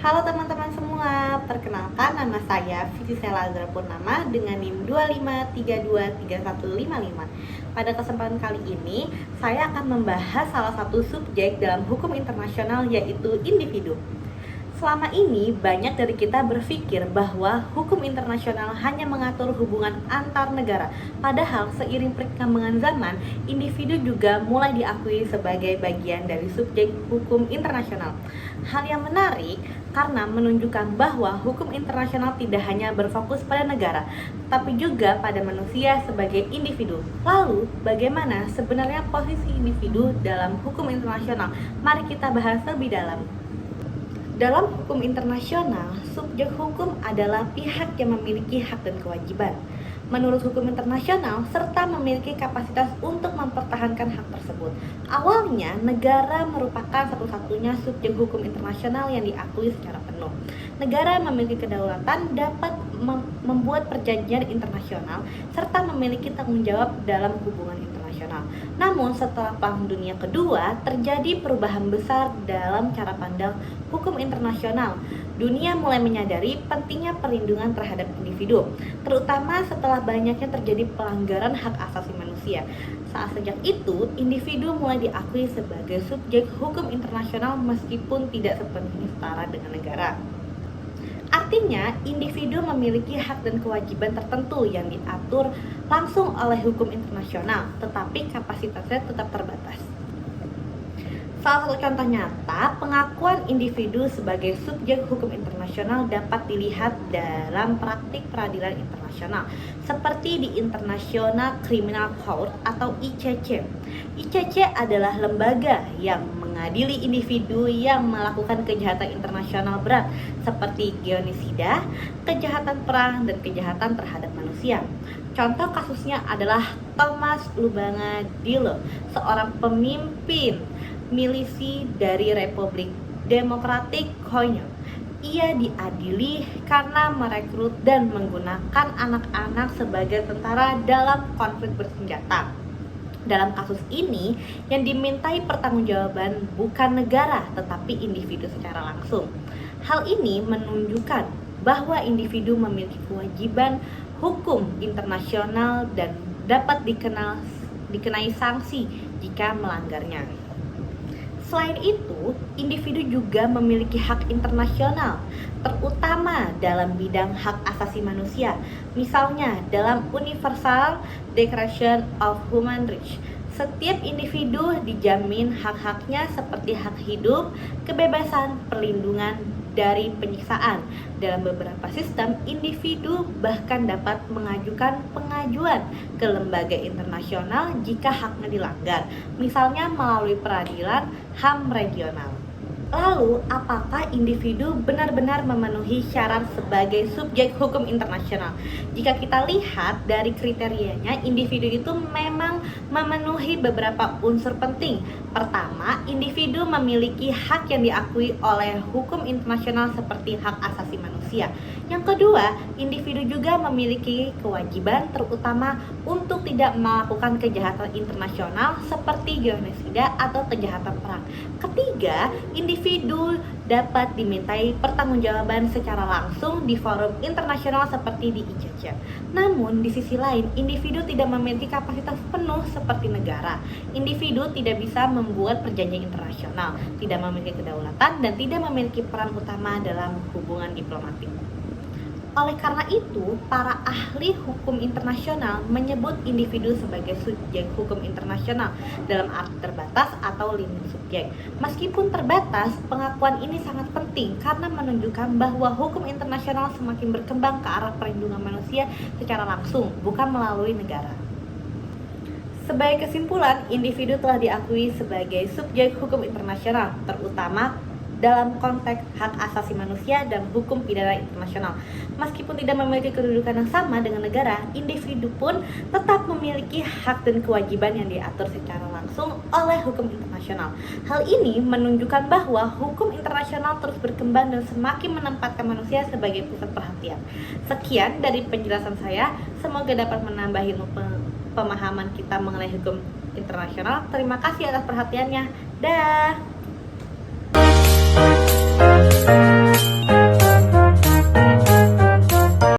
Halo teman-teman semua, perkenalkan nama saya Vici Selazra Purnama dengan NIM 25323155. Pada kesempatan kali ini, saya akan membahas salah satu subjek dalam hukum internasional yaitu individu. Selama ini, banyak dari kita berpikir bahwa hukum internasional hanya mengatur hubungan antar negara. Padahal, seiring perkembangan zaman, individu juga mulai diakui sebagai bagian dari subjek hukum internasional. Hal yang menarik karena menunjukkan bahwa hukum internasional tidak hanya berfokus pada negara, tapi juga pada manusia sebagai individu. Lalu, bagaimana sebenarnya posisi individu dalam hukum internasional? Mari kita bahas lebih dalam. Dalam hukum internasional, subjek hukum adalah pihak yang memiliki hak dan kewajiban menurut hukum internasional serta memiliki kapasitas untuk mempertahankan hak tersebut. Awalnya, negara merupakan satu-satunya subjek hukum internasional yang diakui secara penuh. Negara memiliki kedaulatan, dapat membuat perjanjian internasional serta memiliki tanggung jawab dalam hubungan internasional. Namun, setelah Perang Dunia Kedua, terjadi perubahan besar dalam cara pandang hukum internasional. Dunia mulai menyadari pentingnya perlindungan terhadap individu, terutama setelah banyaknya terjadi pelanggaran hak asasi manusia. Sejak itu, individu mulai diakui sebagai subjek hukum internasional meskipun tidak sepenuhnya setara dengan negara. Artinya, individu memiliki hak dan kewajiban tertentu yang diatur langsung oleh hukum internasional, tetapi kapasitasnya tetap terbatas. Salah satu contoh nyata, pengakuan individu sebagai subjek hukum internasional dapat dilihat dalam praktik peradilan internasional, seperti di International Criminal Court atau ICC. ICC adalah lembaga yang mengadili individu yang melakukan kejahatan internasional berat, seperti genosida, kejahatan perang, dan kejahatan terhadap manusia. Contoh kasusnya adalah Thomas Lubanga Dilo, seorang pemimpin milisi dari Republik Demokratik Kongo. Ia diadili karena merekrut dan menggunakan anak-anak sebagai tentara dalam konflik bersenjata. Dalam kasus ini, yang dimintai pertanggungjawaban bukan negara, tetapi individu secara langsung. Hal ini menunjukkan bahwa individu memiliki kewajiban hukum internasional dan dapat dikenai sanksi jika melanggarnya. Selain itu, individu juga memiliki hak internasional, terutama dalam bidang hak asasi manusia. Misalnya, dalam Universal Declaration of Human Rights, setiap individu dijamin hak-haknya seperti hak hidup, kebebasan, perlindungan dari penyiksaan. Dalam beberapa sistem, individu bahkan dapat mengajukan pengajuan ke lembaga internasional jika haknya dilanggar, misalnya melalui peradilan HAM regional. Lalu, apakah individu benar-benar memenuhi syarat sebagai subjek hukum internasional? Jika kita lihat dari kriterianya, individu itu memang memenuhi beberapa unsur penting. Pertama, individu memiliki hak yang diakui oleh hukum internasional seperti hak asasi manusia. Yang kedua, individu juga memiliki kewajiban terutama untuk tidak melakukan kejahatan internasional seperti genosida atau kejahatan perang. Ketiga, individu dapat dimintai pertanggungjawaban secara langsung di forum internasional seperti di ICC. Namun, di sisi lain, individu tidak memiliki kapasitas penuh seperti negara. Individu tidak bisa membuat perjanjian internasional, tidak memiliki kedaulatan, dan tidak memiliki peran utama dalam hubungan diplomatik. Oleh karena itu, para ahli hukum internasional menyebut individu sebagai subjek hukum internasional dalam arti terbatas atau lindung subjek. Meskipun terbatas, pengakuan ini sangat penting karena menunjukkan bahwa hukum internasional semakin berkembang ke arah perlindungan manusia secara langsung, bukan melalui negara. Sebagai kesimpulan, individu telah diakui sebagai subjek hukum internasional, terutama dalam konteks hak asasi manusia dan hukum pidana internasional. Meskipun tidak memiliki kedudukan yang sama dengan negara, individu pun tetap memiliki hak dan kewajiban yang diatur secara langsung oleh hukum internasional. Hal ini menunjukkan bahwa hukum internasional terus berkembang dan semakin menempatkan manusia sebagai pusat perhatian. Sekian dari penjelasan saya, semoga dapat menambah ilmu pemahaman kita mengenai hukum internasional. Terima kasih atas perhatiannya. Dah.